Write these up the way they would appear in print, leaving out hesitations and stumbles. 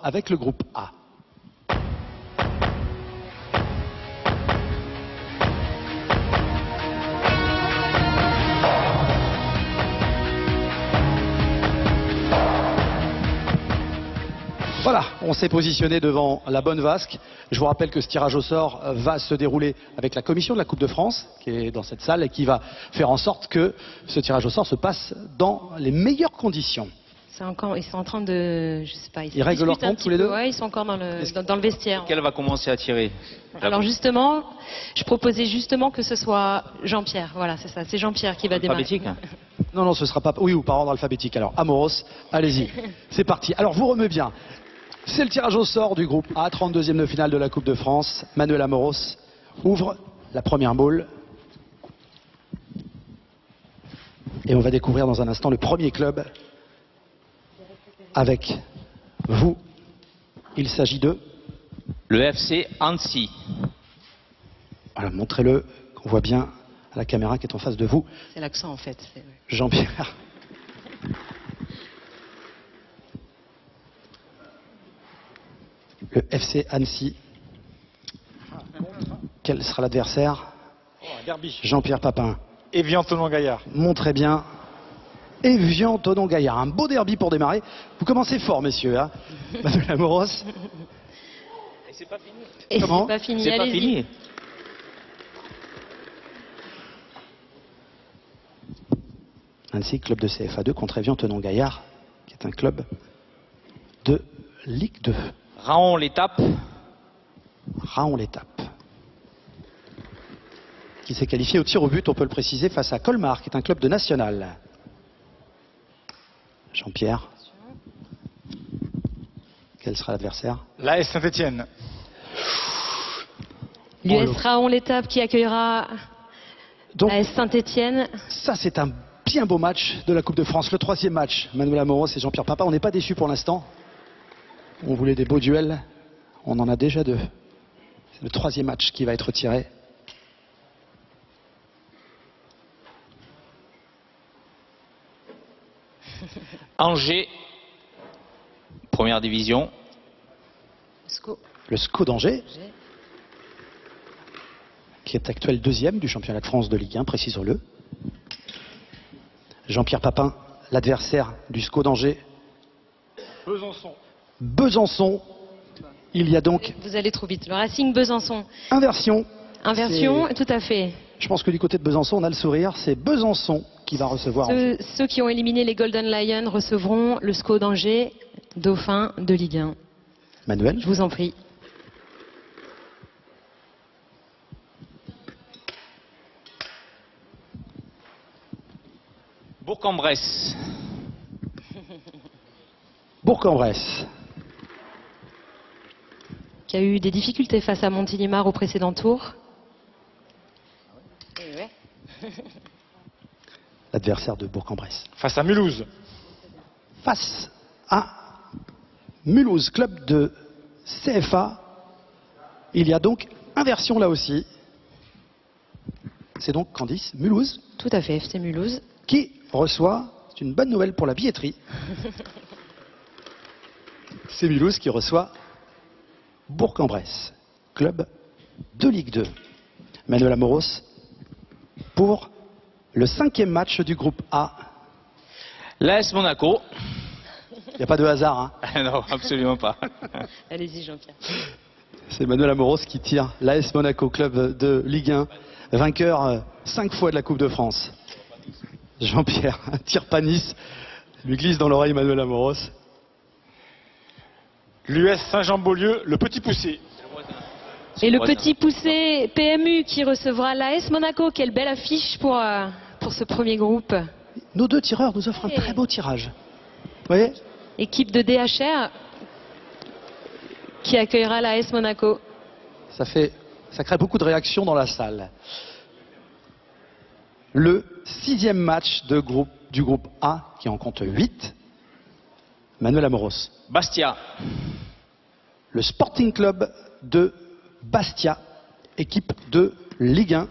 avec le groupe A. Voilà, on s'est positionné devant la bonne vasque. Je vous rappelle que ce tirage au sort va se dérouler avec la commission de la Coupe de France, qui est dans cette salle et qui va faire en sorte que ce tirage au sort se passe dans les meilleures conditions. Ils sont en train de, je sais pas, ils règlent leur compte tous les deux. Ouais, ils sont encore dans le vestiaire. Quelle va commencer à tirer? Alors justement, je proposais justement que ce soit Jean-Pierre. Voilà, c'est ça, c'est Jean-Pierre qui va démarrer. Alphabétique, hein. Non, ce sera pas. Oui, ou par ordre alphabétique. Alors, Amoros, allez-y. C'est parti. Alors, vous remuez bien. C'est le tirage au sort du groupe A, 32e de finale de la Coupe de France. Manuel Amoros ouvre la première boule. Et on va découvrir dans un instant le premier club avec vous. Il s'agit de... Le FC Annecy. Voilà, montrez-le, qu'on voit bien à la caméra qui est en face de vous. C'est l'accent en fait. Jean-Pierre. Le FC Annecy. Quel sera l'adversaire? Jean-Pierre Papin. Évian-Thonon-Gaillard. Montrez bien. Évian-Thonon-Gaillard. Un beau derby pour démarrer. Vous commencez fort, messieurs. Hein, Manuel Amoros. Et c'est pas fini. Et c'est pas fini. C'est pas fini. Annecy, club de CFA2 contre Évian-Thonon-Gaillard, qui est un club de Ligue 2. Raon l'étape. Raon l'étape. Qui s'est qualifié au tir au but, on peut le préciser, face à Colmar, qui est un club de national. Jean-Pierre. Quel sera l'adversaire? L'AS Saint-Etienne. L'US Raon l'étape qui accueillera l'AS Saint-Etienne. Ça, c'est un bien beau match de la Coupe de France. Le troisième match, Manuel Amoros et Jean-Pierre Papin. On n'est pas déçus pour l'instant. On voulait des beaux duels. On en a déjà deux. C'est le troisième match qui va être tiré. Angers, première division. Le SCO d'Angers, qui est actuel deuxième du championnat de France de Ligue 1, précisons-le. Jean-Pierre Papin, l'adversaire du SCO d'Angers. Besançon. Besançon. Il y a donc... Vous allez trop vite. Le Racing Besançon. Inversion. Inversion, tout à fait. Je pense que du côté de Besançon, on a le sourire. C'est Besançon qui va recevoir... Ceux qui ont éliminé les Golden Lions recevront le SCO d'Angers, dauphin de Ligue 1. Manuel, je vous en prie. Bourg-en-Bresse. Bourg-en-Bresse. Qui a eu des difficultés face à Montélimar au précédent tour. L'adversaire de Bourg-en-Bresse. Face à Mulhouse. Face à Mulhouse, club de CFA. Il y a donc inversion là aussi. C'est donc Candice Mulhouse. Tout à fait, FC Mulhouse. Qui reçoit, c'est une bonne nouvelle pour la billetterie. C'est Mulhouse qui reçoit Bourg-en-Bresse, club de Ligue 2. Manuel Amoros pour le 5e match du groupe A. L'AS Monaco. Il n'y a pas de hasard, hein? Non, absolument pas. Allez-y, Jean-Pierre. C'est Manuel Amoros qui tire l'AS Monaco, club de Ligue 1, vainqueur 5 fois de la Coupe de France. Jean-Pierre, un tir panis, lui glisse dans l'oreille Manuel Amoros. L'US Saint-Jean-Beaulieu, le petit poussé. Et le petit poussé PMU qui recevra l'AS Monaco. Quelle belle affiche pour ce premier groupe. Nos deux tireurs nous offrent un très beau tirage. Vous voyez? Équipe de DHR qui accueillera l'AS Monaco. Ça crée beaucoup de réactions dans la salle. Le 6e match du groupe A, qui en compte 8. Manuel Amoros. Bastia. Le Sporting Club de Bastia, équipe de Ligue 1.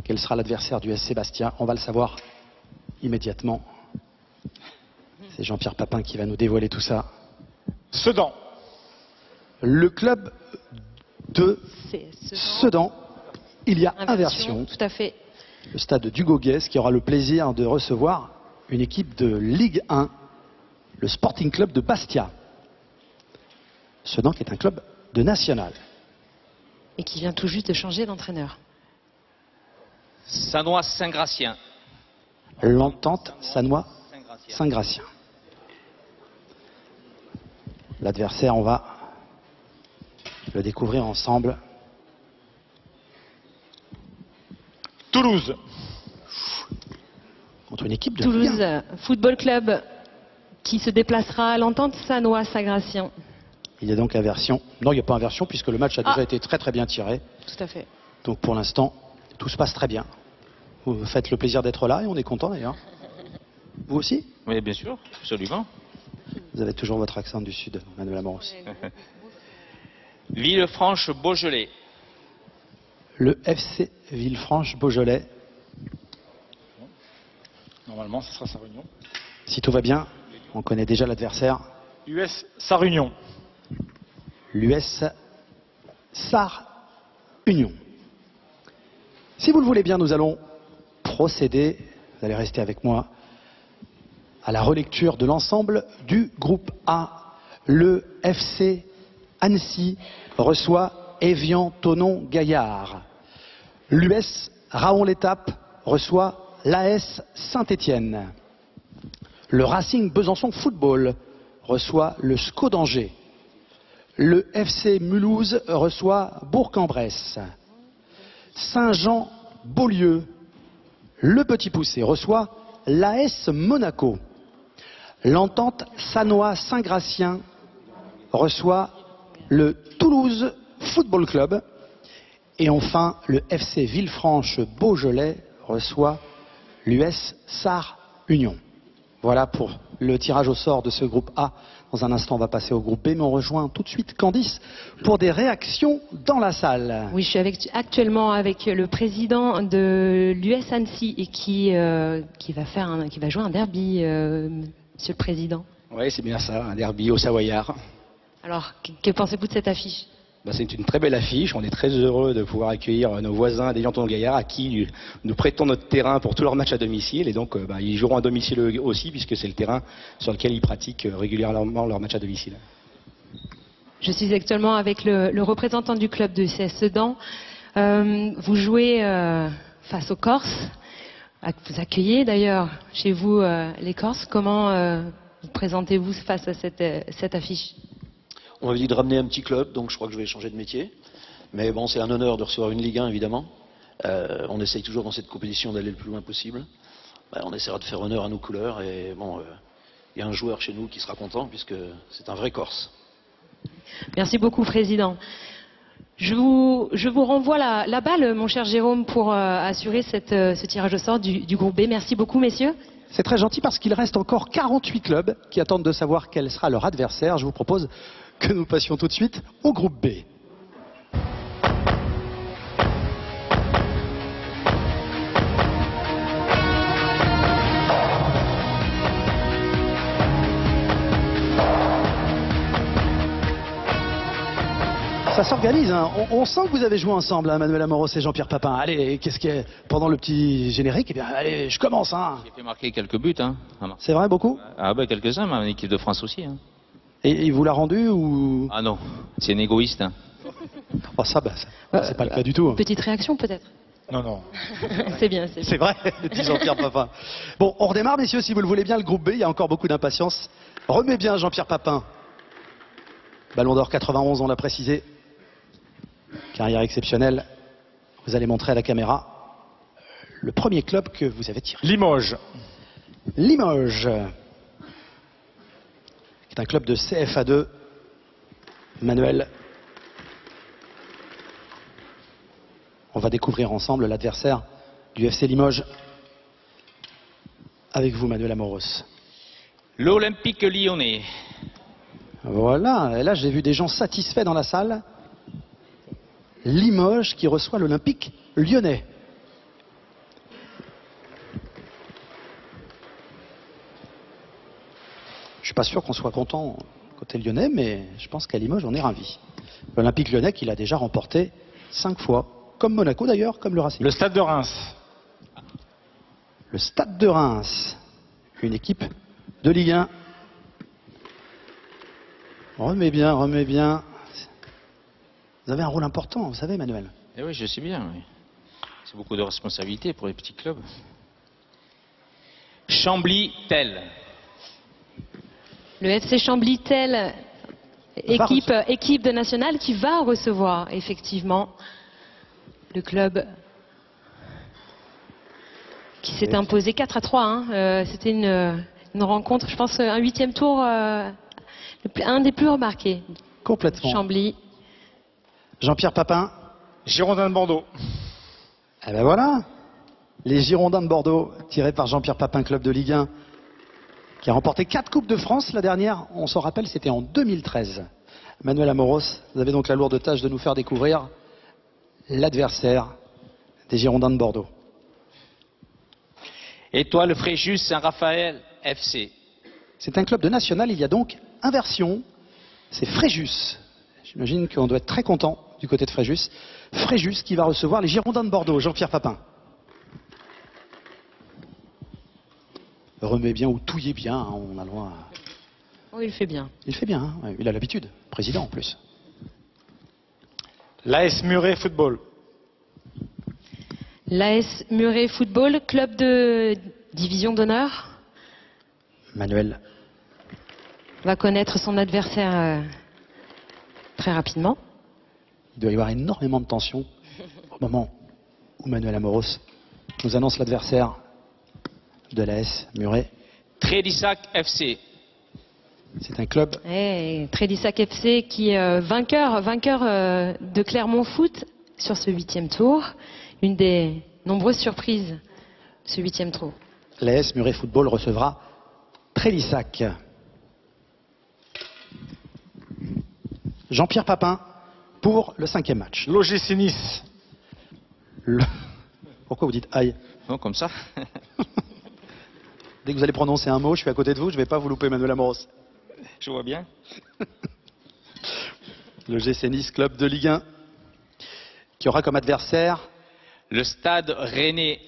Quel sera l'adversaire du SC Bastia? On va le savoir immédiatement. C'est Jean-Pierre Papin qui va nous dévoiler tout ça. Sedan. Le club de C'est Sedan, il y a inversion. Tout à fait. Le stade d'Hugo Guès qui aura le plaisir de recevoir une équipe de Ligue 1, le Sporting Club de Bastia. Sedan qui est un club de national. Et qui vient tout juste de changer d'entraîneur. Sanois Saint-Gratien. L'entente Sanois-Saint-Gratien. L'adversaire, on va le découvrir ensemble. Toulouse. Contre une équipe de Toulouse Ligue 1. Football Club qui se déplacera à l'entente Sanois-Saint-Gratien. Il y a donc inversion. Non, il n'y a pas inversion puisque le match a déjà été très très bien tiré. Tout à fait. Donc pour l'instant, tout se passe très bien. Vous faites le plaisir d'être là et on est content d'ailleurs. Vous aussi? Oui, bien sûr, absolument. Vous avez toujours votre accent du Sud, Manuel Amoros. Villefranche-Beaujolais. Le FC Villefranche-Beaujolais. Normalement, ce sera sa réunion. Si tout va bien, on connaît déjà l'adversaire. US Sarre-Union. L'US SAR Union. Si vous le voulez bien, nous allons procéder, vous allez rester avec moi, à la relecture de l'ensemble du groupe A. Le FC Annecy reçoit Évian-Thonon-Gaillard. L'US Raon-l'Étape reçoit l'AS Saint-Étienne. Le Racing Besançon Football reçoit le SCO d'Angers. Le FC Mulhouse reçoit Bourg-en-Bresse. Saint-Jean-Beaulieu, le Petit Poucet reçoit l'AS Monaco. L'entente Sanois-Saint-Gratien reçoit le Toulouse Football Club. Et enfin, le FC Villefranche-Beaujolais reçoit l'US SAR Union. Voilà pour le tirage au sort de ce groupe A. Dans un instant, on va passer au groupe B, mais on rejoint tout de suite Candice pour des réactions dans la salle. Oui, je suis actuellement avec le président de l'US Annecy et qui va jouer un derby, monsieur le président. Oui, c'est bien ça, un derby au Savoyard. Alors, que pensez-vous de cette affiche? C'est une très belle affiche. On est très heureux de pouvoir accueillir nos voisins d'Évian-Thonon-Gaillard à qui nous prêtons notre terrain pour tous leurs matchs à domicile. Et donc, ils joueront à domicile aussi puisque c'est le terrain sur lequel ils pratiquent régulièrement leurs matchs à domicile. Je suis actuellement avec le représentant du club de CS Sedan. Vous jouez face aux Corses. Vous accueillez d'ailleurs chez vous les Corses. Comment vous présentez-vous face à cette affiche? On m'avait dit de ramener un petit club, donc je crois que je vais changer de métier. Mais bon, c'est un honneur de recevoir une Ligue 1, évidemment. On essaye toujours dans cette compétition d'aller le plus loin possible. On essaiera de faire honneur à nos couleurs. Et bon, il y a un joueur chez nous qui sera content, puisque c'est un vrai Corse. Merci beaucoup, Président. Je vous renvoie la balle, mon cher Jérôme, pour assurer ce tirage au sort du groupe B. Merci beaucoup, messieurs. C'est très gentil parce qu'il reste encore 48 clubs qui attendent de savoir quel sera leur adversaire. Je vous propose que nous passions tout de suite au groupe B. Ça s'organise, hein. On sent que vous avez joué ensemble, hein, Manuel Amoros et Jean-Pierre Papin. Allez, qu'est-ce qu'il y a pendant le petit générique? Eh bien, allez, je commence. Hein. J'ai fait marquer quelques buts. Hein. C'est vrai, beaucoup? Ah ben quelques-uns, mais en équipe de France aussi. Hein. Et il vous l'a rendu ou? Ah non, c'est un égoïste. Hein. Oh, ça, c'est pas le cas du tout. Hein. Petite réaction peut-être? Non, non. C'est bien, c'est bien. C'est vrai, dit Jean-Pierre Papin. Bon, on redémarre, messieurs, si vous le voulez bien, le groupe B. Il y a encore beaucoup d'impatience. Remets bien Jean-Pierre Papin. Ballon d'or 91, on l'a précisé. Carrière exceptionnelle. Vous allez montrer à la caméra le premier club que vous avez tiré. Limoges. Limoges. Qui est un club de CFA2. Manuel. On va découvrir ensemble l'adversaire du FC Limoges. Avec vous, Manuel Amoros. L'Olympique Lyonnais. Voilà, et là j'ai vu des gens satisfaits dans la salle. Limoges qui reçoit l'Olympique Lyonnais. pas sûr qu'on soit content côté lyonnais, mais je pense qu'à Limoges, on est ravis. L'Olympique lyonnais qui l'a déjà remporté 5 fois, comme Monaco d'ailleurs, comme le Racing. Le Stade de Reims. Le Stade de Reims, une équipe de Ligue 1. Remets bien, remets bien. Vous avez un rôle important, vous savez, Manuel. Eh oui, je sais bien. Oui. C'est beaucoup de responsabilités pour les petits clubs. Chambly-Tel. Le FC Chambly-Tel, équipe de nationale qui va recevoir effectivement le club qui s'est imposé 4-3. Hein. C'était une rencontre, je pense, un 8e tour, un des plus remarqués. Complètement. Chambly. Jean-Pierre Papin. Girondins de Bordeaux. Eh ben voilà, les Girondins de Bordeaux, tirés par Jean-Pierre Papin, club de Ligue 1, qui a remporté 4 Coupes de France. La dernière, on s'en rappelle, c'était en 2013. Manuel Amoros, vous avez donc la lourde tâche de nous faire découvrir l'adversaire des Girondins de Bordeaux. Étoile Fréjus Saint-Raphaël FC. C'est un club de national, il y a donc inversion. C'est Fréjus. J'imagine qu'on doit être très content du côté de Fréjus. Fréjus qui va recevoir les Girondins de Bordeaux. Jean-Pierre Papin. Remets bien ou touillez bien, hein, on a loin. Oh, il fait bien. Il fait bien, hein, ouais, il a l'habitude. Président en plus. L'AS Muret Football. L'AS Muret Football, club de division d'honneur, Manuel. va connaître son adversaire très rapidement. Il doit y avoir énormément de tension au moment où Manuel Amoros nous annonce l'adversaire de l'AS Muret. Trédissac FC. C'est un club. Et Trédissac FC qui est vainqueur de Clermont Foot sur ce 8e tour. Une des nombreuses surprises de ce 8e tour. L'AS Muret Football recevra Trélissac. Jean-Pierre Papin pour le 5e match. L'OGC Nice. Pourquoi vous dites aïe? Non, comme ça. Dès que vous allez prononcer un mot, je suis à côté de vous, je ne vais pas vous louper, Manuel Amoros. Je vois bien. Le GC Nice, club de Ligue 1, qui aura comme adversaire Le Stade Rennais.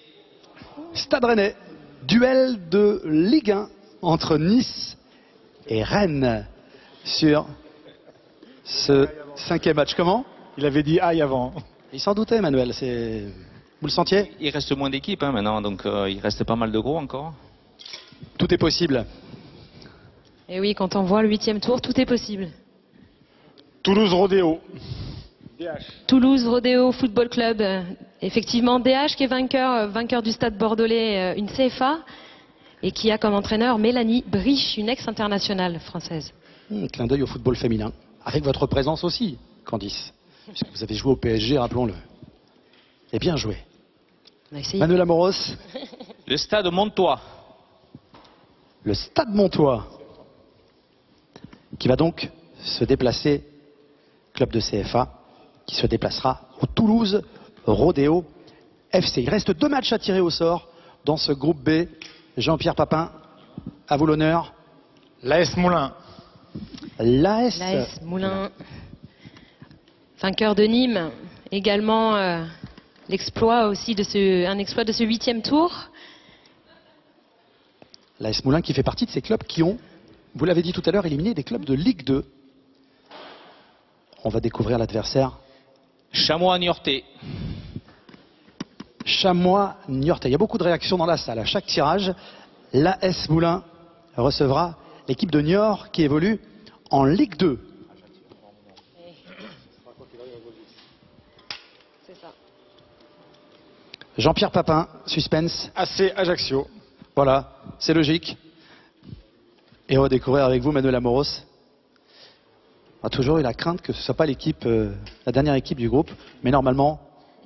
Stade Rennais. Duel de Ligue 1 entre Nice et Rennes sur ce 5e match. Comment? Il avait dit aïe avant. Il s'en doutait, Manuel. Vous le sentiez? Il reste moins d'équipes maintenant, donc il reste pas mal de gros encore. Tout est possible. Et oui, quand on voit le 8e tour, tout est possible. Toulouse Rodéo. Toulouse Rodéo Football Club. Effectivement, DH qui est vainqueur du Stade Bordelais, une CFA, et qui a comme entraîneur Mélanie Brich, une ex-internationale française. Clin d'œil au football féminin. Avec votre présence aussi, Candice. Puisque vous avez joué au PSG, rappelons-le. Et bien joué. On a essayé. Manuel Amoros. Le Stade Montois. Le Stade Montois, qui va donc se déplacer, club de CFA, qui se déplacera au Toulouse Rodéo FC. Il reste 2 matchs à tirer au sort dans ce groupe B. Jean-Pierre Papin, à vous l'honneur. L'AS Moulins. L'AS Moulins, vainqueur de Nîmes, également un exploit de ce 8e tour. L'AS Moulins qui fait partie de ces clubs qui ont, vous l'avez dit tout à l'heure, éliminé des clubs de Ligue 2. On va découvrir l'adversaire. Chamois-Niortais. Chamois-Niortais. Il y a beaucoup de réactions dans la salle. À chaque tirage, l'AS Moulins recevra l'équipe de Niort qui évolue en Ligue 2. Jean-Pierre Papin, suspense. AC Ajaccio. Voilà, c'est logique. Et on va découvrir avec vous Manuel Amoros. On a toujours eu la crainte que ce ne soit pas l'équipe, la dernière équipe du groupe. Mais normalement,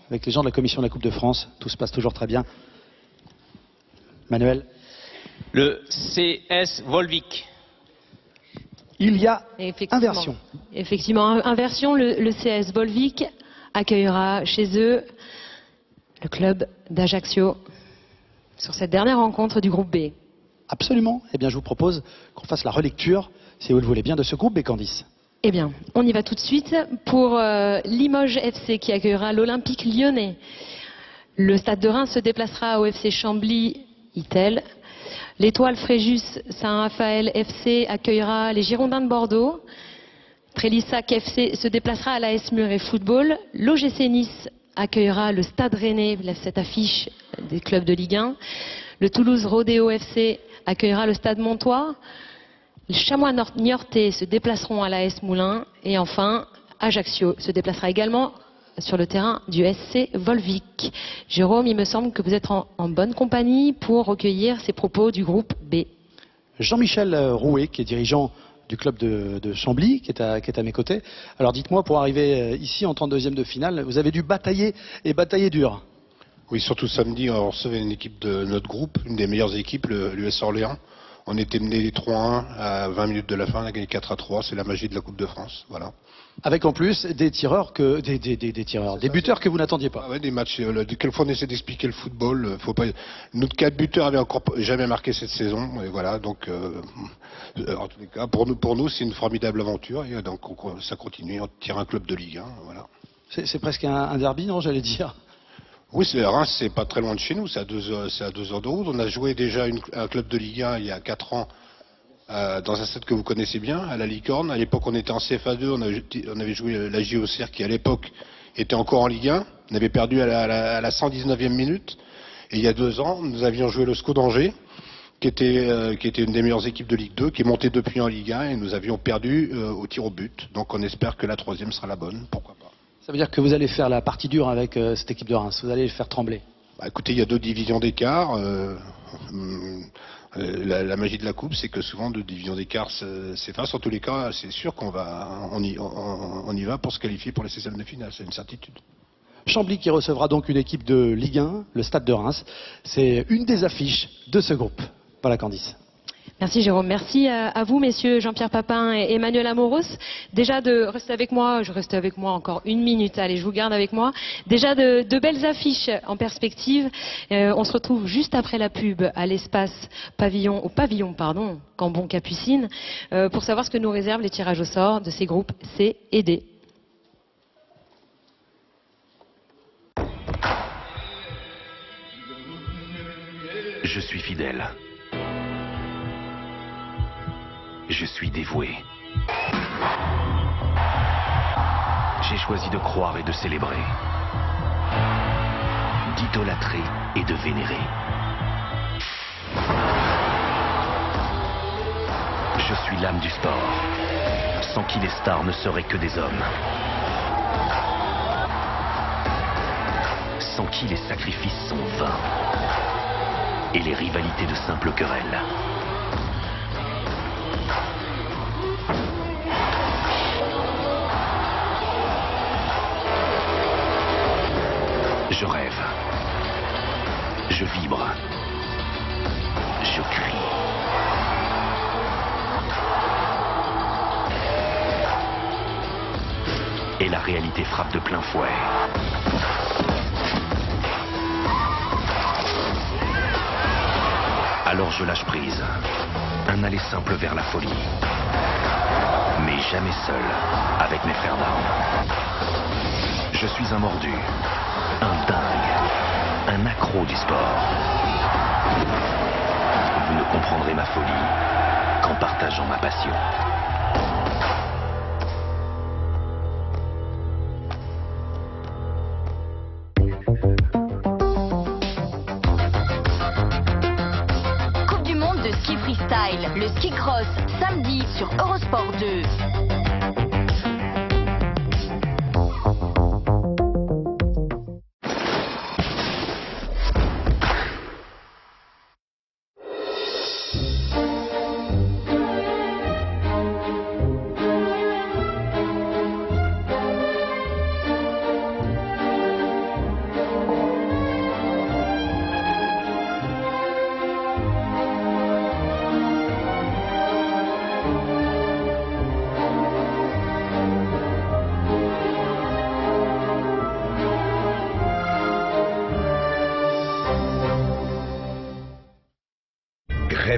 avec les gens de la commission de la Coupe de France, tout se passe toujours très bien. Manuel. Le CS Volvic. Il y a inversion. Effectivement, inversion. Le CS Volvic accueillera chez eux le club d'Ajaccio sur cette dernière rencontre du groupe B. Absolument. Eh bien, je vous propose qu'on fasse la relecture, si vous le voulez bien, de ce groupe B. Candice. Eh bien, on y va tout de suite pour Limoges FC qui accueillera l'Olympique lyonnais. Le Stade de Reims se déplacera au FC Chambly-Itel. L'Étoile Fréjus Saint-Raphaël FC accueillera les Girondins de Bordeaux. Trélissac FC se déplacera à l'AS Muret Football. L'OGC Nice accueillera le Stade Rennais, cette affiche des clubs de Ligue 1. Le Toulouse Rodéo FC accueillera le Stade Montois. Les Chamois Niortais se déplaceront à l'AS Moulins. Et enfin, Ajaccio se déplacera également sur le terrain du SC Volvic. Jérôme, il me semble que vous êtes en bonne compagnie pour recueillir ces propos du groupe B. Jean-Michel Rouet, qui est dirigeant du club de Chambly, qui est à mes côtés. Alors dites-moi, pour arriver ici en 32e de finale, vous avez dû batailler et batailler dur. Oui, surtout samedi, on recevait une équipe de notre groupe, une des meilleures équipes, l'US Orléans. On était mené 3-1 à 20 minutes de la fin, on a gagné 4-3, c'est la magie de la Coupe de France, voilà. Avec en plus des tireurs des buteurs que vous n'attendiez pas. Ah ouais, des matchs, quelquefois on essaie d'expliquer le football, faut pas... Nos 4 buteurs avaient encore jamais marqué cette saison, et voilà, donc en tous les cas, pour nous c'est une formidable aventure, et donc ça continue, on tire un club de Ligue 1, voilà. C'est presque un derby, non, j'allais dire. Oui, Reims, c'est pas très loin de chez nous, c'est à 2 heures de route. On a joué déjà un club de Ligue 1 il y a 4 ans dans un stade que vous connaissez bien, à la Licorne. À l'époque, on était en CFA2, on avait joué la JOCR qui à l'époque était encore en Ligue 1. On avait perdu à la 119e minute. Et il y a 2 ans, nous avions joué le SCO d'Angers, qui était une des meilleures équipes de Ligue 2, qui est montée depuis en Ligue 1, et nous avions perdu au tir au but. Donc on espère que la 3e sera la bonne, pourquoi pas. Ça veut dire que vous allez faire la partie dure avec cette équipe de Reims, vous allez les faire trembler. Bah, écoutez, il y a 2 divisions d'écart. La magie de la Coupe, c'est que souvent 2 divisions d'écart s'effacent. En tous les cas, c'est sûr on y va pour se qualifier pour les 16e de finale, c'est une certitude. Chambly qui recevra donc une équipe de Ligue 1, le Stade de Reims. C'est une des affiches de ce groupe. Voilà Candice. Merci Jérôme, merci à vous messieurs Jean-Pierre Papin et Emmanuel Amoros. Déjà de rester avec moi, je reste avec moi encore 1 minute, allez je vous garde avec moi. Déjà de belles affiches en perspective. On se retrouve juste après la pub à l'espace pavillon Cambon-Capucine pour savoir ce que nous réservent les tirages au sort de ces groupes C et D. Je suis fidèle. Je suis dévoué. J'ai choisi de croire et de célébrer, d'idolâtrer et de vénérer. Je suis l'âme du sport, sans qui les stars ne seraient que des hommes. Sans qui les sacrifices sont vains et les rivalités de simples querelles. Je rêve, je vibre, je crie. Et la réalité frappe de plein fouet. Alors je lâche prise, un aller simple vers la folie. Mais jamais seul, avec mes frères d'armes. Je suis un mordu. Un dingue, un accro du sport. Vous ne comprendrez ma folie qu'en partageant ma passion. Coupe du monde de ski freestyle, le ski cross, samedi sur Eurosport 2.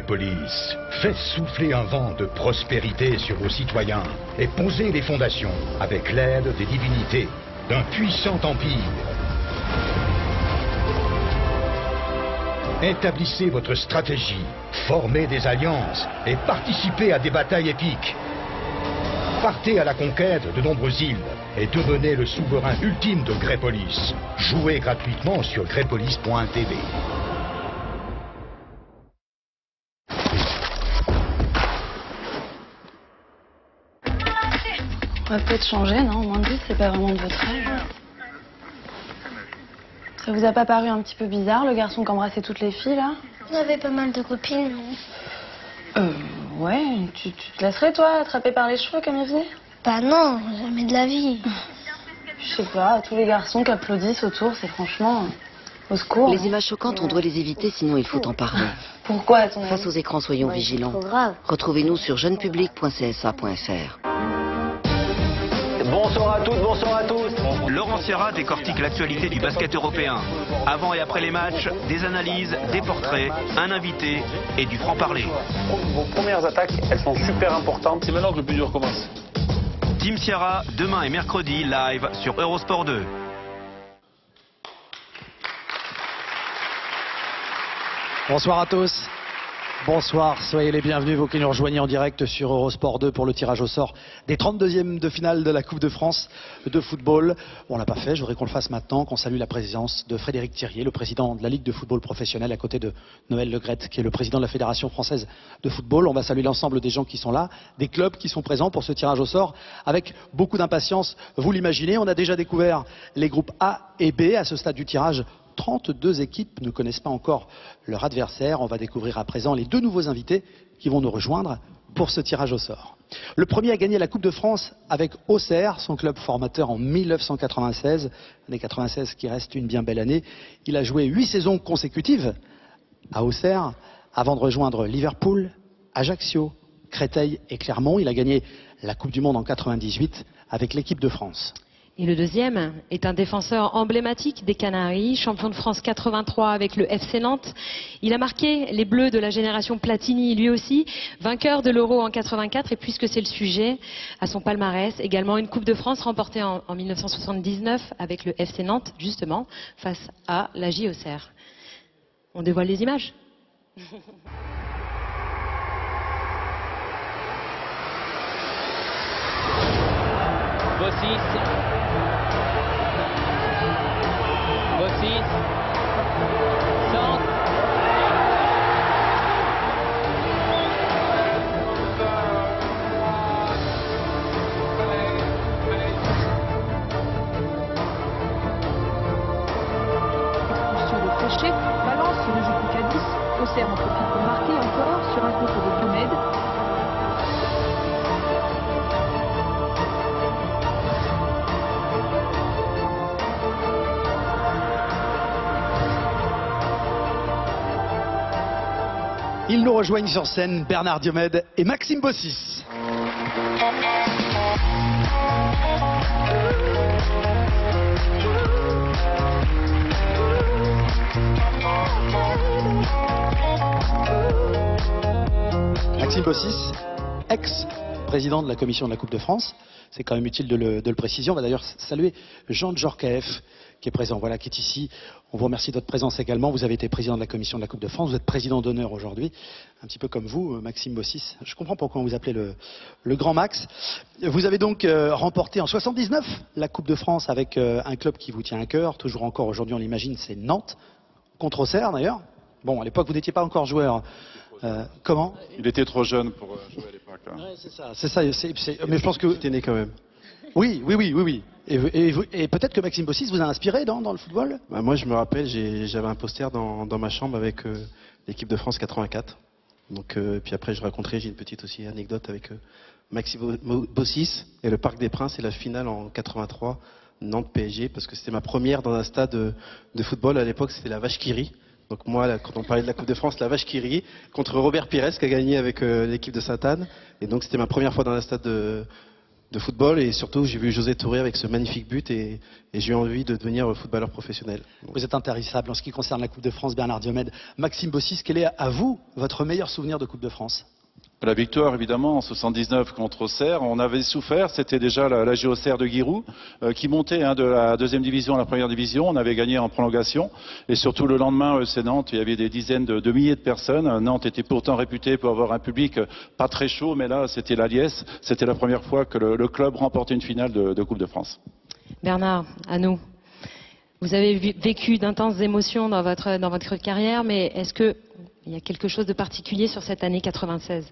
Police. Faites souffler un vent de prospérité sur vos citoyens et posez les fondations, avec l'aide des divinités, d'un puissant empire. Établissez votre stratégie, formez des alliances et participez à des batailles épiques. Partez à la conquête de nombreuses îles et devenez le souverain ultime de Greypolis. Jouez gratuitement sur greypolis.tv. On va peut-être changer, non? Moins de 10, c'est pas vraiment de votre âge. Ça vous a pas paru un petit peu bizarre, le garçon qui embrassait toutes les filles, là? Vous avez pas mal de copines, non? Ouais, tu te laisserais, toi, attraper par les cheveux comme il faisait? Bah non, jamais de la vie. Je sais pas, tous les garçons qui applaudissent autour, c'est franchement... au secours. Les images choquantes, on doit les éviter, sinon il faut en parler. Pourquoi, à ton avis? Face aux écrans, soyons vigilants. Retrouvez-nous sur jeunepublic.csa.fr. Bonsoir à toutes, bonsoir à tous. Laurent Sierra décortique l'actualité du basket européen. Avant et après les matchs, des analyses, des portraits, un invité et du franc-parler. Vos premières attaques, elles sont super importantes. C'est maintenant que le plus dur commence. Team Sierra, demain et mercredi, live sur Eurosport 2. Bonsoir à tous. Bonsoir, soyez les bienvenus, vous qui nous rejoignez en direct sur Eurosport 2 pour le tirage au sort des 32e de finale de la Coupe de France de football. On ne l'a pas fait, je voudrais qu'on le fasse maintenant, qu'on salue la présence de Frédéric Thirier, le président de la Ligue de football professionnel, à côté de Noël Le Graët, qui est le président de la Fédération française de football. On va saluer l'ensemble des gens qui sont là, des clubs qui sont présents pour ce tirage au sort, avec beaucoup d'impatience, vous l'imaginez. On a déjà découvert les groupes A et B à ce stade du tirage. 32 équipes ne connaissent pas encore leur adversaire. On va découvrir à présent les deux nouveaux invités qui vont nous rejoindre pour ce tirage au sort. Le premier a gagné la Coupe de France avec Auxerre, son club formateur en 1996. L'année 96 qui reste une bien belle année. Il a joué 8 saisons consécutives à Auxerre avant de rejoindre Liverpool, Ajaccio, Créteil et Clermont. Il a gagné la Coupe du Monde en 98 avec l'équipe de France. Et le deuxième est un défenseur emblématique des Canaries, champion de France 83 avec le FC Nantes. Il a marqué les Bleus de la génération Platini, lui aussi, vainqueur de l'Euro en 84. Et puisque c'est le sujet, à son palmarès, également une Coupe de France remportée en 1979 avec le FC Nantes, justement, face à la J Auxerre. On dévoile les images. Bossis. Bossis. Centre. Expulsion de Fréchet, balance sur le jeu du Cadiz. Auxerre en profite pour marquer encore sur un contre de Diomède. Ils nous rejoignent sur scène, Bernard Diomède et Maxime Bossis. Maxime Bossis, ex-président de la commission de la Coupe de France. C'est quand même utile de le préciser. On va d'ailleurs saluer Jean Djorkaeff qui est présent, voilà, qui est ici. On vous remercie de votre présence également. Vous avez été président de la commission de la Coupe de France. Vous êtes président d'honneur aujourd'hui, un petit peu comme vous, Maxime Bossis. Je comprends pourquoi on vous appelait le grand Max. Vous avez donc remporté en 79 la Coupe de France avec un club qui vous tient à cœur. Toujours encore aujourd'hui, on l'imagine, c'est Nantes, contre Auxerre d'ailleurs. Bon, à l'époque, vous n'étiez pas encore joueur. Comment? Il était trop jeune pour jouer à l'époque. Ouais, c'est ça. Mais je pense que... T'es né quand même. Oui. Et peut-être que Maxime Bossis vous a inspiré dans le football? Bah, moi, je me rappelle, j'avais un poster dans ma chambre avec l'équipe de France 84. Donc, puis après, je raconterai, j'ai une petite aussi anecdote avec Maxime Bossis et le Parc des Princes et la finale en 83, Nantes-PSG, parce que c'était ma première dans un stade de football. À l'époque, c'était la Vache qui rit. Donc moi, là, quand on parlait de la Coupe de France, la Vache qui rit, contre Robert Pires qui a gagné avec l'équipe de Sainte-Anne. Et donc c'était ma première fois dans un stade de football et surtout j'ai vu José Touré avec ce magnifique but et j'ai eu envie de devenir footballeur professionnel. Vous êtes intarissable en ce qui concerne la Coupe de France, Bernard Diomède. Maxime Bossis, quel est à vous votre meilleur souvenir de Coupe de France? La victoire, évidemment, en 79 contre Auxerre. On avait souffert, c'était déjà la JOCR de Giroud, qui montait de la deuxième division à la première division. On avait gagné en prolongation. Et surtout, le lendemain, c'est Nantes, il y avait des dizaines de milliers de personnes. Nantes était pourtant réputé pour avoir un public pas très chaud, mais là, c'était la liesse. C'était la première fois que le club remportait une finale de Coupe de France. Bernard, à nous. Vous avez vécu d'intenses émotions dans votre carrière, mais est-ce qu'il y a quelque chose de particulier sur cette année 96?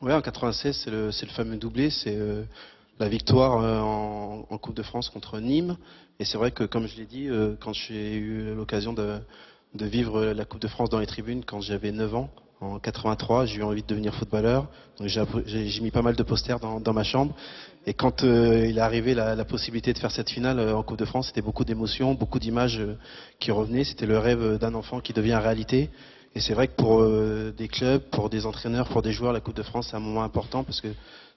Oui, en 96, c'est le fameux doublé, c'est la victoire en Coupe de France contre Nîmes. Et c'est vrai que, comme je l'ai dit, quand j'ai eu l'occasion de vivre la Coupe de France dans les tribunes, quand j'avais 9 ans, en 83, j'ai eu envie de devenir footballeur. Donc j'ai mis pas mal de posters dans ma chambre. Et quand il est arrivé la possibilité de faire cette finale en Coupe de France, c'était beaucoup d'émotions, beaucoup d'images qui revenaient. C'était le rêve d'un enfant qui devient réalité. Et c'est vrai que pour des clubs, pour des entraîneurs, pour des joueurs, la Coupe de France, c'est un moment important parce que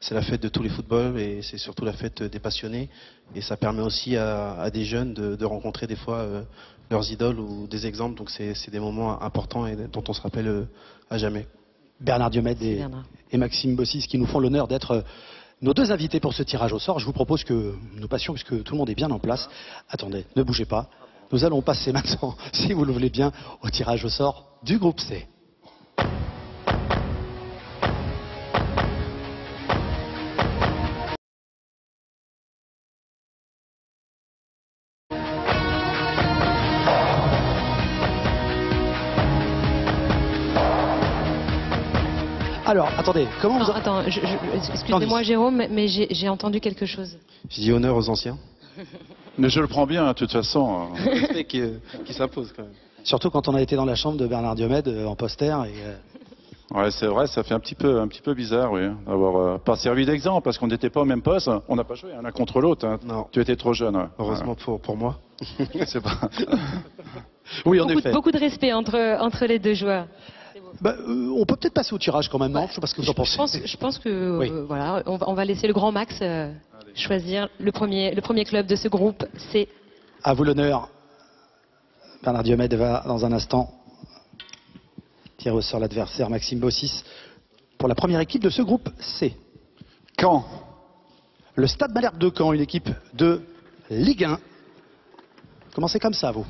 c'est la fête de tous les footballs et c'est surtout la fête des passionnés. Et ça permet aussi à des jeunes de rencontrer des fois leurs idoles ou des exemples. Donc c'est des moments importants et dont on se rappelle à jamais. Bernard Diomède et Maxime Bossis qui nous font l'honneur d'être nos deux invités pour ce tirage au sort. Je vous propose que nous passions, puisque tout le monde est bien en place. Attendez, ne bougez pas. Nous allons passer maintenant, si vous le voulez bien, au tirage au sort du groupe C. Alors, attendez, comment vous... Attends, excusez-moi Jérôme, mais j'ai entendu quelque chose. Je dis honneur aux anciens. Mais je le prends bien, de toute façon. Respect qui s'impose quand même. Surtout quand on a été dans la chambre de Bernard Diomède en poster. Ouais, c'est vrai, ça fait un petit peu bizarre, oui, d'avoir pas servi d'exemple, parce qu'on n'était pas au même poste. On n'a pas joué l'un contre l'autre. Hein. Non. Tu étais trop jeune. Ouais. Heureusement pour moi. C'est pas... Oui, en effet. Beaucoup de respect entre les deux joueurs. On peut peut-être passer au tirage quand même, non? Je sais pas ce que vous en pensez. Je pense que oui. Voilà, on va laisser le grand Max choisir le premier club de ce groupe. C'est à vous l'honneur. Bernard Diomède va dans un instant tirer au sort l'adversaire Maxime Bossis pour la première équipe de ce groupe C. Caen. Le Stade Malherbe de Caen, une équipe de Ligue 1. Commencez comme ça, vous?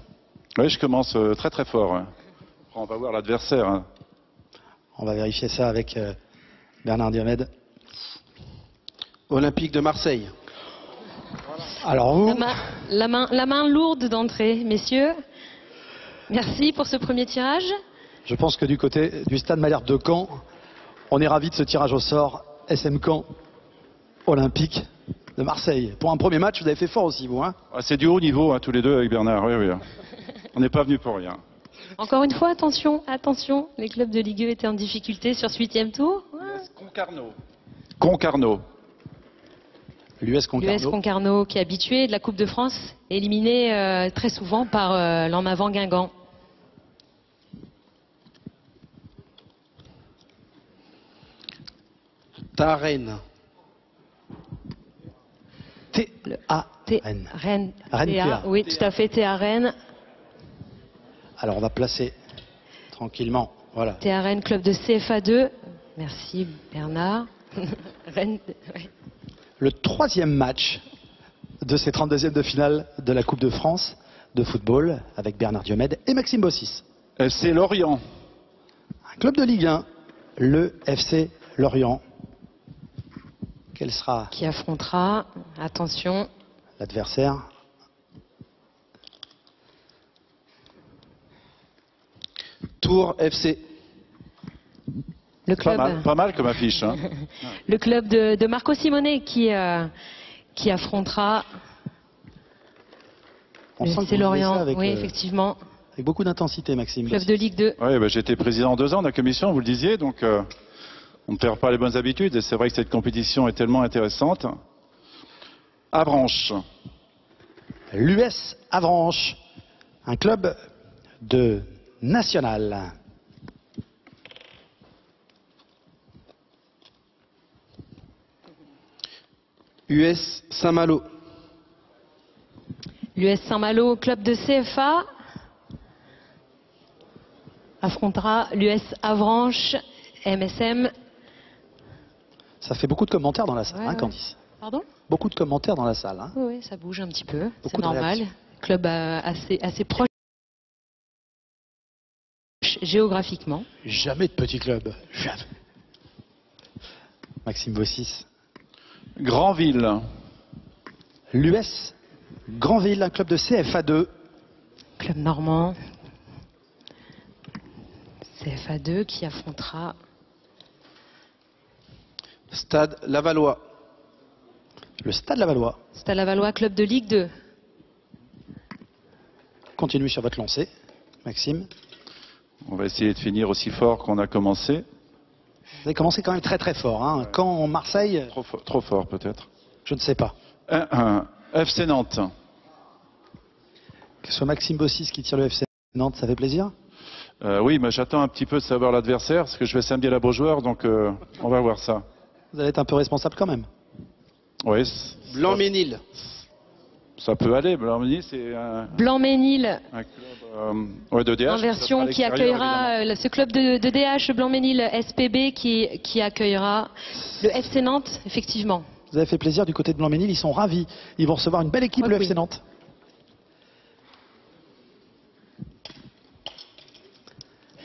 Oui, je commence très très fort. Hein. On va voir l'adversaire. Hein. On va vérifier ça avec Bernard Diomède. Olympique de Marseille. Alors vous... La main lourde d'entrée, messieurs. Merci pour ce premier tirage. Je pense que du côté du Stade Malherbe de Caen, on est ravis de ce tirage au sort. SM Caen, Olympique de Marseille. Pour un premier match, vous avez fait fort aussi, vous. Hein? C'est du haut niveau, hein, tous les deux avec Bernard. Oui, oui. On n'est pas venu pour rien. Encore une fois, attention, les clubs de Ligue 1 étaient en difficulté sur ce 8e tour. Concarneau. L'US Concarneau qui est habitué de la Coupe de France, éliminé très souvent par l'en avant Guingamp. Rennes. Rennes. Rennes. Oui, tout à fait, à Rennes. Alors on va placer tranquillement. Voilà. à Rennes, club de CFA2. Merci Bernard. Rennes. Ouais. Le troisième match de ces 32e de finale de la Coupe de France de football avec Bernard Diomède et Maxime Bossis. FC Lorient. Un club de Ligue 1, le FC Lorient. Quel sera... Qui affrontera, attention... L'adversaire. Tours FC. Le club... Pas mal comme affiche. Hein. Le club de Marco Simonet qui affrontera... C'est Lorient, oui, effectivement. Avec beaucoup d'intensité, Maxime. Club de Ligue 2. Oui, j'ai été président 2 ans de la commission, vous le disiez, donc on ne perd pas les bonnes habitudes. Et c'est vrai que cette compétition est tellement intéressante. Avranches. L'US Avranches, un club de national. US Saint-Malo. L'US Saint-Malo, club de CFA, affrontera l'US Avranches, MSM. Ça fait beaucoup de commentaires dans la salle, Ouais, hein, ouais. Candice. Pardon? Beaucoup de commentaires dans la salle. Hein. Oui, ça bouge un petit peu, c'est Beaucoup de normal. réactions. Club assez proche géographiquement. Jamais de petit club. Jamais. Maxime Bossis. Granville. L'US Granville, un club de CFA2. Club normand. CFA2 qui affrontera Stade Lavallois. Le Stade Lavallois. Stade Lavallois, club de Ligue 2. Continuez sur votre lancée, Maxime. On va essayer de finir aussi fort qu'on a commencé. Vous avez commencé quand même très très fort. Hein. Quand Marseille... Trop fort peut-être. Je ne sais pas. 1-1. FC Nantes. Que ce soit Maxime Bossis qui tire le FC Nantes, ça fait plaisir? Oui, mais j'attends un petit peu de savoir l'adversaire, parce que je vais samedi à la Beaujoire, donc on va voir ça. Vous allez être un peu responsable quand même. Oui. Blanc-Ménil. Ça peut aller. Blanc-Ménil, c'est un Blanc-Ménil, club ouais, de DH. inversion qui accueillera ce club de DH Blanc-Ménil SPB qui accueillera le FC Nantes, effectivement. Vous avez fait plaisir du côté de Blanc-Ménil, ils sont ravis. Ils vont recevoir une belle équipe, le FC Nantes.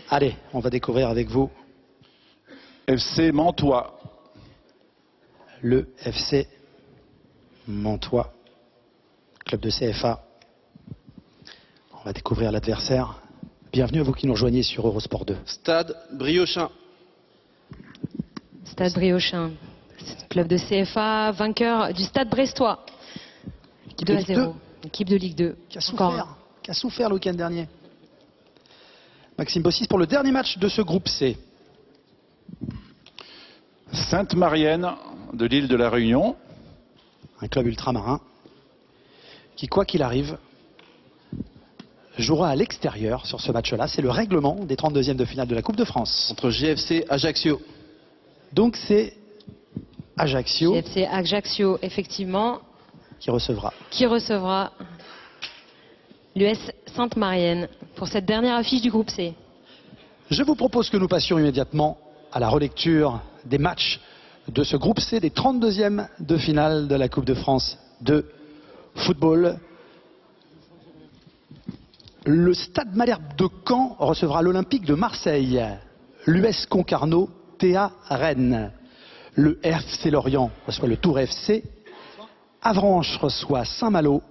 Allez, on va découvrir avec vous FC Mantois. Le FC Mantois, club de CFA. On va découvrir l'adversaire. Bienvenue à vous qui nous rejoignez sur Eurosport 2. Stade Briochin. Stade Briochin, club de CFA, vainqueur du Stade Brestois. 2-0. Équipe de Ligue 2. Qui a souffert le week-end dernier. Maxime Bossis pour le dernier match de ce groupe C. Sainte-Marienne de l'île de la Réunion. Un club ultramarin qui, quoi qu'il arrive, jouera à l'extérieur sur ce match-là. C'est le règlement des 32e de finale de la Coupe de France. Entre GFC Ajaccio. Donc c'est Ajaccio GFC Ajaccio, effectivement, qui recevra l'US Sainte-Marienne pour cette dernière affiche du groupe C. Je vous propose que nous passions immédiatement à la relecture des matchs de ce groupe C des 32e de finale de la Coupe de France de football. Le Stade Malherbe de Caen recevra l'Olympique de Marseille. L'US Concarneau, TA Rennes. Le RFC Lorient reçoit le Tour FC. Avranches reçoit Saint-Malo.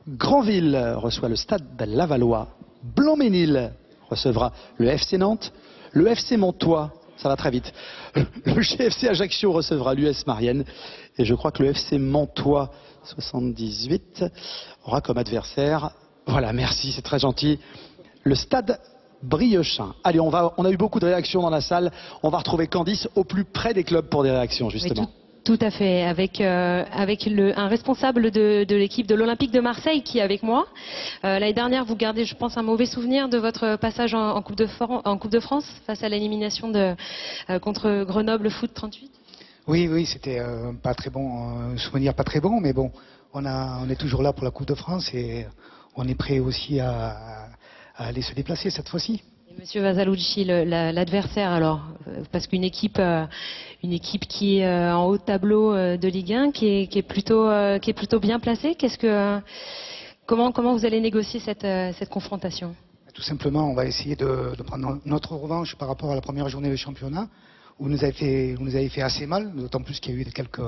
Granville reçoit le Stade Lavallois. Blanc-Ménil recevra le FC Nantes. Le FC Montois, ça va très vite. Le GFC Ajaccio recevra l'US Marienne. Et je crois que le FC Montois 78 aura comme adversaire, voilà, merci, c'est très gentil, le Stade Briochin. Allez, on a eu beaucoup de réactions dans la salle. On va retrouver Candice au plus près des clubs pour des réactions, justement. Oui, tout à fait, avec un responsable de l'équipe de l'Olympique de Marseille qui est avec moi. L'année dernière, vous gardez, je pense, un mauvais souvenir de votre passage en Coupe de France face à l'élimination contre Grenoble Foot 38. Oui, c'était pas très bon, un souvenir pas très bon, mais bon, on est toujours là pour la Coupe de France et on est prêt aussi à aller se déplacer cette fois-ci. Monsieur Vasalucci, l'adversaire alors, parce qu'une équipe qui est en haut de tableau de Ligue 1, qui est plutôt bien placée, comment vous allez négocier cette confrontation? Tout simplement, on va essayer de prendre notre revanche par rapport à la première journée de championnat, où vous nous avez fait assez mal, d'autant plus qu'il y a eu quelques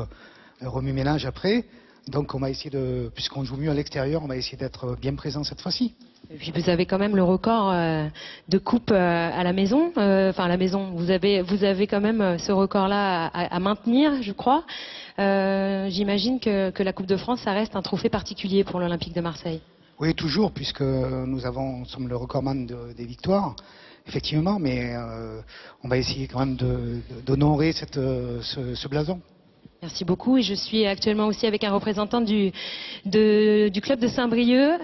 remue-ménages après. Donc on va essayer puisqu'on joue mieux à l'extérieur, on va essayer d'être bien présent cette fois-ci. Et puis vous avez quand même le record de coupe à la maison. Enfin à la maison, vous avez quand même ce record-là à maintenir, je crois. J'imagine que la Coupe de France, ça reste un trophée particulier pour l'Olympique de Marseille. Oui, toujours, puisque nous sommes le recordman des victoires, effectivement, mais on va essayer quand même d'honorer ce blason. Merci beaucoup. Et je suis actuellement aussi avec un représentant du club de Saint-Brieuc,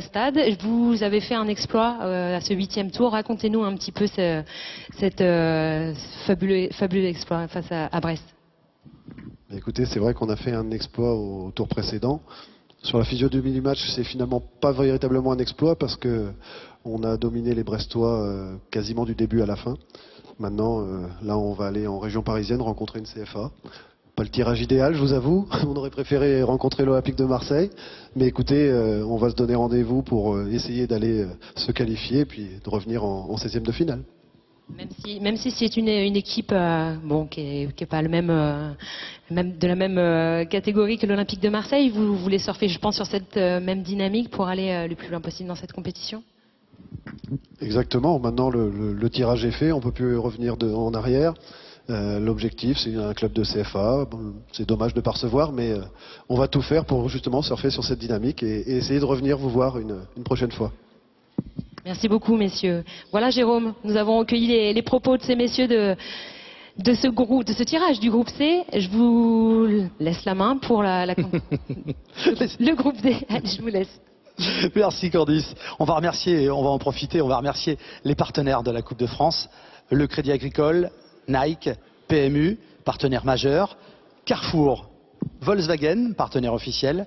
Stade. Vous avez fait un exploit à ce 8e tour. Racontez-nous un petit peu cet fabuleux exploit face à Brest. Écoutez, c'est vrai qu'on a fait un exploit au tour précédent. Sur la physionomie du match, c'est finalement pas véritablement un exploit parce que on a dominé les Brestois quasiment du début à la fin. Maintenant, là, on va aller en région parisienne rencontrer une CFA. Pas le tirage idéal, je vous avoue. On aurait préféré rencontrer l'Olympique de Marseille. Mais écoutez, on va se donner rendez-vous pour essayer d'aller se qualifier et puis de revenir en 16e de finale. Même si c'est une équipe bon, qui est pas le même, de la même catégorie que l'Olympique de Marseille, vous voulez surfer, je pense, sur cette même dynamique pour aller le plus loin possible dans cette compétition? Exactement. Maintenant, le tirage est fait. On ne peut plus revenir en arrière. L'objectif, c'est un club de CFA. Bon, c'est dommage de ne pas recevoir, mais on va tout faire pour justement surfer sur cette dynamique et essayer de revenir vous voir une prochaine fois. Merci beaucoup, messieurs. Voilà, Jérôme, nous avons recueilli les propos de ces messieurs de ce tirage du groupe C. Je vous laisse la main pour le groupe D. Allez, je vous laisse. Merci Candice. On va en profiter, on va remercier les partenaires de la Coupe de France, le Crédit Agricole, Nike, PMU, partenaire majeur, Carrefour, Volkswagen, partenaire officiel,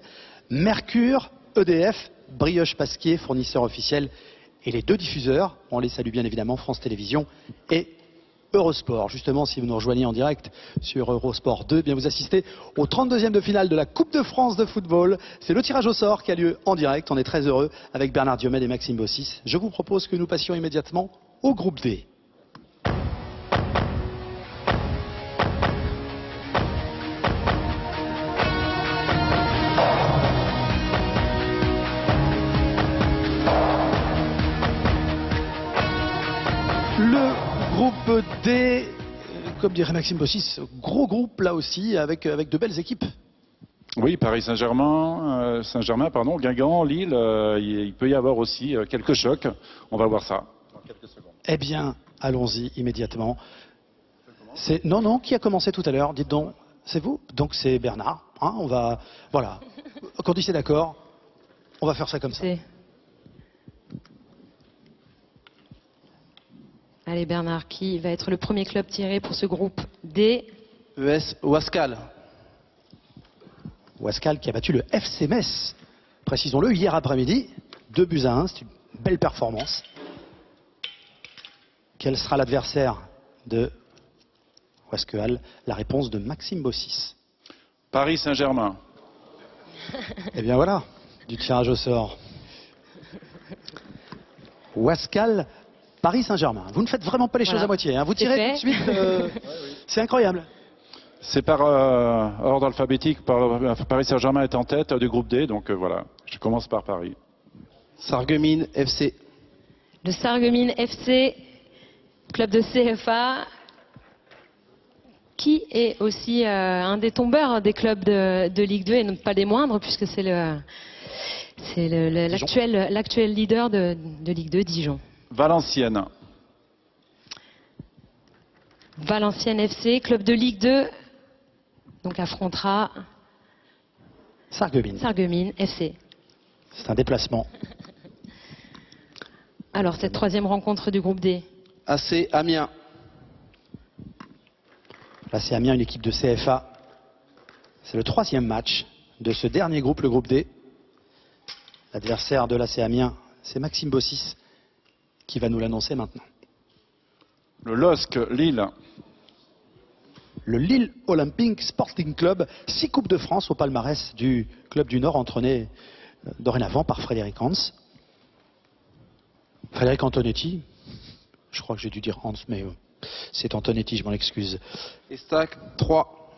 Mercure, EDF, Brioche Pasquier, fournisseur officiel, et les deux diffuseurs, on les salue bien évidemment, France Télévisions et Eurosport. Justement, si vous nous rejoignez en direct sur Eurosport 2, bien vous assistez au 32e de finale de la Coupe de France de football. C'est le tirage au sort qui a lieu en direct. On est très heureux avec Bernard Diomède et Maxime Bossis. Je vous propose que nous passions immédiatement au groupe D. Le groupe D, comme dirait Maxime Bossis, gros groupe là aussi, avec de belles équipes. Oui, Paris Saint-Germain, Guingamp, Lille, il peut y avoir aussi quelques chocs. On va voir ça dans quelques secondes. Eh bien, allons-y immédiatement. Non, qui a commencé tout à l'heure? Dites donc, c'est vous? Donc c'est Bernard. Hein, voilà. Quand c'est d'accord, on va faire ça comme ça. Allez Bernard, qui va être le premier club tiré pour ce groupe D? ES Ouascal. Ouascal qui a battu le FC Metz, précisons-le, hier après-midi, 2-1, c'est une belle performance. Quel sera l'adversaire de Ouascal? La réponse de Maxime Bossis. Paris Saint-Germain. Eh bien voilà, du tirage au sort. Ouascal, Paris Saint-Germain. Vous ne faites vraiment pas les choses à moitié, hein. Vous tirez tout de suite, c'est incroyable. C'est par ordre alphabétique, Paris Saint-Germain est en tête du groupe D, donc voilà, je commence par Paris. Sarreguemines FC. Le Sarreguemines FC, club de CFA, qui est aussi un des tombeurs des clubs de Ligue 2 et non pas des moindres, puisque c'est l'actuel leader de Ligue 2, Dijon. Valenciennes. Valenciennes FC, club de Ligue 2, donc affrontera Sarreguemines FC. C'est un déplacement. Alors, cette troisième rencontre du groupe D. AC Amiens. L'AC Amiens, une équipe de CFA. C'est le troisième match de ce dernier groupe, le groupe D. L'adversaire de l'AC Amiens, c'est Maxime Bossis, qui va nous l'annoncer maintenant. Le LOSC Lille. Le Lille Olympic Sporting Club, 6 Coupes de France au palmarès du club du Nord, entraîné dorénavant par Frédéric Hans. Frédéric Antonetti, je crois que j'ai dû dire Hans, mais c'est Antonetti, je m'en excuse. Estac 3.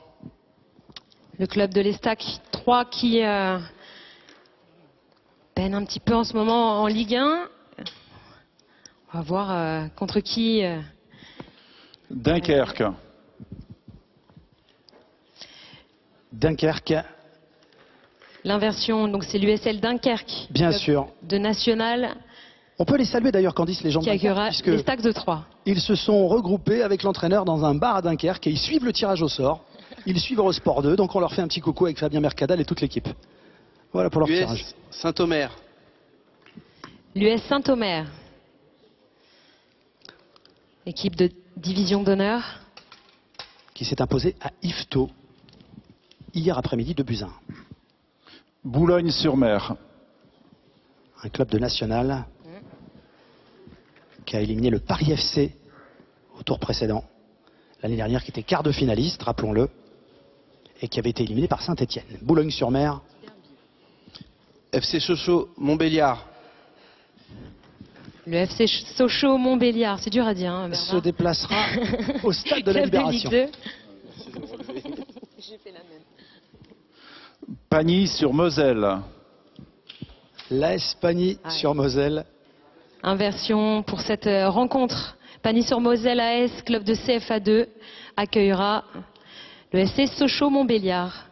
Le club de l'Estac 3 qui peine un petit peu en ce moment en Ligue 1. On va voir contre qui. Dunkerque. Dunkerque. L'inversion, donc c'est l'USL Dunkerque. Bien sûr. De National. On peut les saluer d'ailleurs, Candice, les gens de Dunkerque, puisque les Stacks de 3. Ils se sont regroupés avec l'entraîneur dans un bar à Dunkerque et ils suivent le tirage au sort. Ils suivent Eurosport 2, donc on leur fait un petit coucou avec Fabien Mercadal et toute l'équipe. Voilà pour leur tirage. Saint-Omer. L'US Saint-Omer. Équipe de division d'honneur. Qui s'est imposée à Yvetot. hier après-midi 2-1. Boulogne-sur-Mer. Un club de national qui a éliminé le Paris FC au tour précédent. L'année dernière, qui était quart de finaliste, rappelons-le, et qui avait été éliminé par Saint-Etienne. Boulogne-sur-Mer. FC Sochaux-Montbéliard. Le FC Sochaux-Montbéliard, c'est dur à dire. Hein, se déplacera au stade de la Libération. J'ai fait la même. Pagny-sur-Moselle. L'AS Pagny-sur-Moselle. Inversion pour cette rencontre. Pagny-sur-Moselle AS, club de CFA2, accueillera le FC Sochaux-Montbéliard.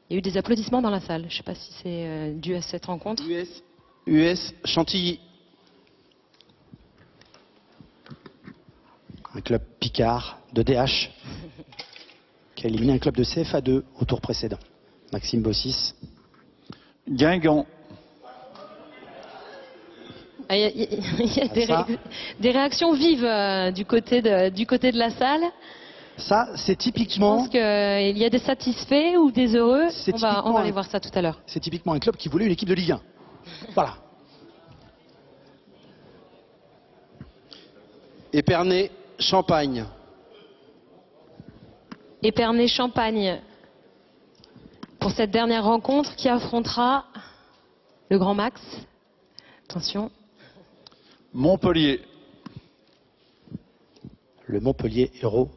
Il y a eu des applaudissements dans la salle. Je ne sais pas si c'est dû à cette rencontre. US Chantilly. Un club Picard de DH qui a éliminé un club de CFA2 au tour précédent. Maxime Bossis. Guingamp. Il y a des réactions vives du côté de la salle. Ça, c'est typiquement... Je pense qu'il y a des satisfaits ou des heureux. On va aller voir ça tout à l'heure. C'est typiquement un club qui voulait une équipe de Ligue 1. Voilà. Épernay-Champagne. Épernay-Champagne. Pour cette dernière rencontre qui affrontera le Grand Max. Attention. Montpellier. Le Montpellier Hérault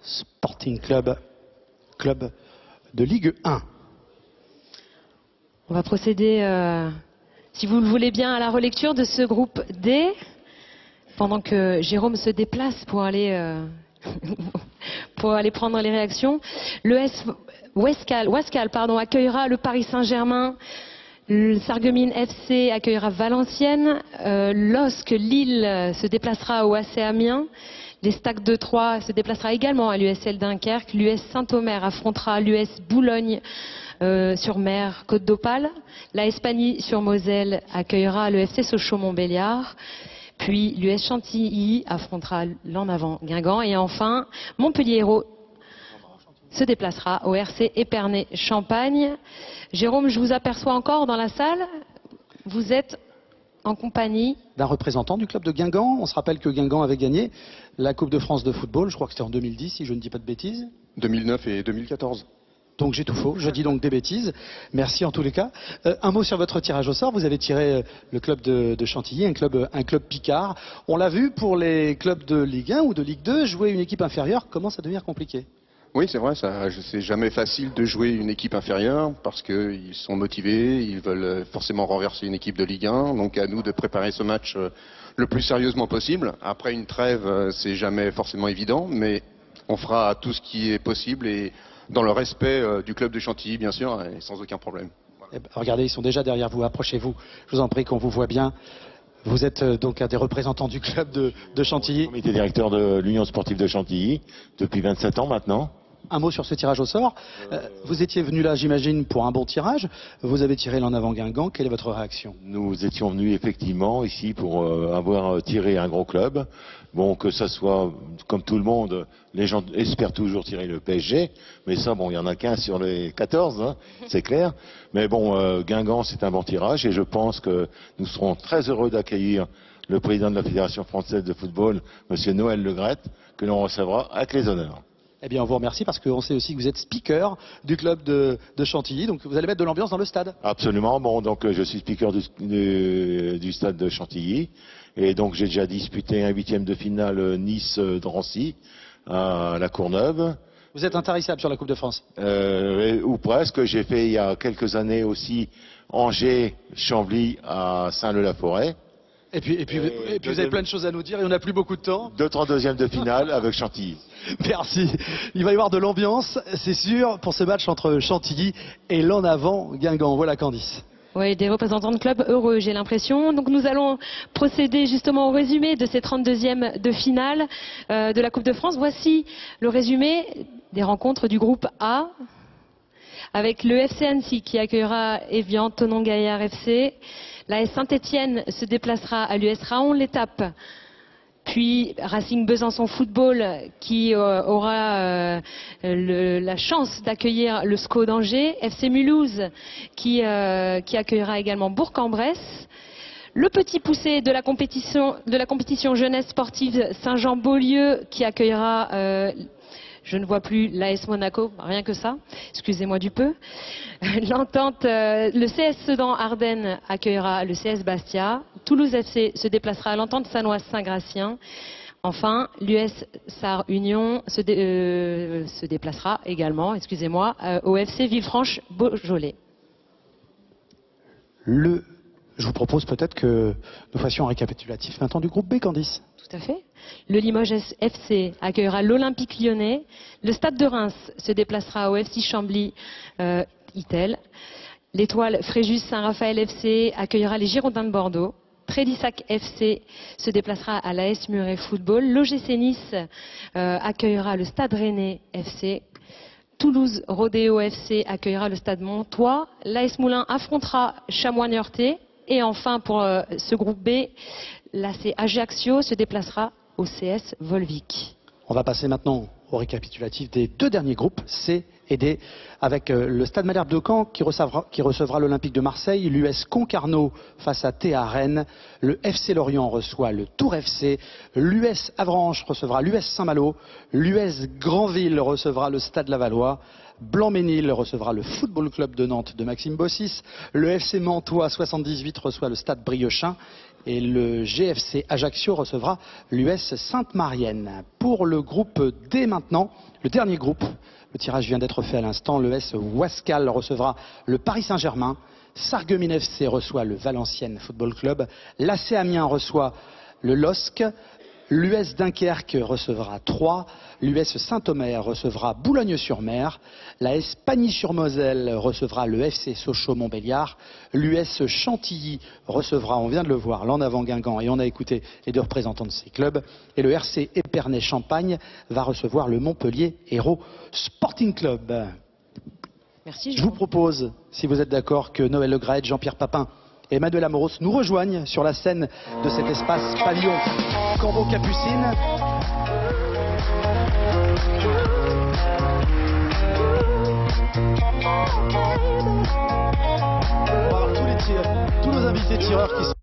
Sporting Club, club de Ligue 1. On va procéder, si vous le voulez bien, à la relecture de ce groupe D, pendant que Jérôme se déplace pour aller prendre les réactions. Le Wascal accueillera le Paris Saint-Germain. Le Sarreguemines FC accueillera Valenciennes. LOSC Lille se déplacera au AC Amiens. Les Stacks de Troyes se déplacera également à l'USL Dunkerque. L'US Saint-Omer affrontera l'US Boulogne-sur-Mer, Côte d'Opale. L'AS Pagny-sur-Moselle accueillera le FC Sochaux-Montbéliard. Puis l'US Chantilly affrontera l'En Avant Guingamp. Et enfin, Montpellier Hérault se déplacera au RC Épernay-Champagne. Jérôme, je vous aperçois encore dans la salle. Vous êtes en compagnie d'un représentant du club de Guingamp. On se rappelle que Guingamp avait gagné la Coupe de France de football, je crois que c'était en 2010 si je ne dis pas de bêtises. 2009 et 2014. Donc j'ai tout faux, je dis donc des bêtises. Merci en tous les cas. Un mot sur votre tirage au sort. Vous avez tiré le club de Chantilly, un club Picard. On l'a vu pour les clubs de Ligue 1 ou de Ligue 2, jouer une équipe inférieure commence à devenir compliqué. Oui, c'est vrai, c'est jamais facile de jouer une équipe inférieure parce qu'ils sont motivés, ils veulent forcément renverser une équipe de Ligue 1. Donc à nous de préparer ce match le plus sérieusement possible. Après une trêve, c'est jamais forcément évident, mais on fera tout ce qui est possible et dans le respect du club de Chantilly, bien sûr, et sans aucun problème. Eh ben, regardez, ils sont déjà derrière vous, approchez-vous. Je vous en prie qu'on vous voit bien. Vous êtes donc un des représentants du club de Chantilly. Comité directeur de l'Union sportive de Chantilly depuis 27 ans maintenant. Un mot sur ce tirage au sort. Vous étiez venu là, j'imagine, pour un bon tirage. Vous avez tiré l'En Avant Guingamp. Quelle est votre réaction? Nous étions venus effectivement ici pour avoir tiré un gros club. Bon, que ça soit, comme tout le monde, les gens espèrent toujours tirer le PSG. Mais ça, bon, il y en a qu'un sur les 14, hein, c'est clair. Mais bon, Guingamp, c'est un bon tirage. Et je pense que nous serons très heureux d'accueillir le président de la Fédération française de football, monsieur Noël Le Graët, que l'on recevra avec les honneurs. Eh bien, on vous remercie parce qu'on sait aussi que vous êtes speaker du club de Chantilly, donc vous allez mettre de l'ambiance dans le stade. Absolument. Bon, donc je suis speaker du stade de Chantilly, et donc j'ai déjà disputé un 8e de finale Nice-Drancy à la Courneuve. Vous êtes intarissable sur la Coupe de France. Ou presque. J'ai fait il y a quelques années aussi Angers-Chambly à Saint-Leu-la-Forêt. Et puis vous avez plein de choses à nous dire et on n'a plus beaucoup de temps. 32e de finale avec Chantilly. Merci. Il va y avoir de l'ambiance, c'est sûr, pour ce match entre Chantilly et l'En Avant Guingamp. Voilà Candice. Oui, des représentants de clubs heureux, j'ai l'impression. Donc nous allons procéder justement au résumé de ces 32e de finale de la Coupe de France. Voici le résumé des rencontres du groupe A, avec le FC Annecy qui accueillera Évian Thonon-Gaillard FC. L'AS Saint-Etienne se déplacera à l'US Raon-l'Étape Puis Racing Besançon Football qui aura la chance d'accueillir le SCO d'Angers, FC Mulhouse qui accueillera également Bourg-en-Bresse, le petit poussé de la compétition jeunesse sportive Saint-Jean-Beaulieu qui accueillera je ne vois plus l'AS Monaco, rien que ça, excusez-moi du peu. L'entente, le CS Sedan Ardennes accueillera le CS Bastia. Toulouse FC se déplacera à l'entente Sanoise Saint-Gratien. Enfin, l'US Sarre Union se déplacera également, excusez-moi, au FC Villefranche-Beaujolais. Je vous propose peut-être que nous fassions un récapitulatif maintenant du groupe B, Candice. Tout à fait. Le Limoges FC accueillera l'Olympique Lyonnais. Le Stade de Reims se déplacera au FC Chambly Itel. L'Étoile Fréjus Saint-Raphaël FC accueillera les Girondins de Bordeaux. Trédissac FC se déplacera à l'AS Muret Football. L'OGC Nice accueillera le Stade Rennais FC. Toulouse Rodéo FC accueillera le Stade Montois. L'AS Moulins affrontera Chamois-Niortais. Et enfin, pour ce groupe B, l'AC Ajaccio se déplacera au CS Volvic. On va passer maintenant au récapitulatif des deux derniers groupes, C et D, avec le Stade Malherbe de Caen qui recevra l'Olympique de Marseille, l'US Concarneau face à TA Rennes, le FC Lorient reçoit le Tours FC, l'US Avranches recevra l'US Saint-Malo, l'US Granville recevra le Stade Lavallois, Blanc-Ménil recevra le Football Club de Nantes de Maxime Bossis, le FC Mantois 78 reçoit le Stade Briochin et le GFC Ajaccio recevra l'US Sainte-Marienne. Pour le groupe D maintenant, le dernier groupe, le tirage vient d'être fait à l'instant, l'ES Ouascal recevra le Paris Saint-Germain, Sarreguemines FC reçoit le Valenciennes Football Club, l'AC Amiens reçoit le LOSC, l'US Dunkerque recevra Troyes, l'US Saint-Omer recevra Boulogne-sur-Mer, l'AS Pagny-sur-Moselle recevra le FC Sochaux-Montbéliard, l'US Chantilly recevra, on vient de le voir, l'En Avant Guingamp et on a écouté les deux représentants de ces clubs, et le RC Épernay-Champagne va recevoir le Montpellier Hérault Sporting Club. Merci. Je vous propose, si vous êtes d'accord, que Noël Le Graët, Jean-Pierre Papin et Emmanuel Amoros nous rejoignent sur la scène de cet espace pavillon Cambo-Capucine. On va avoir tous nos invités tireurs qui sont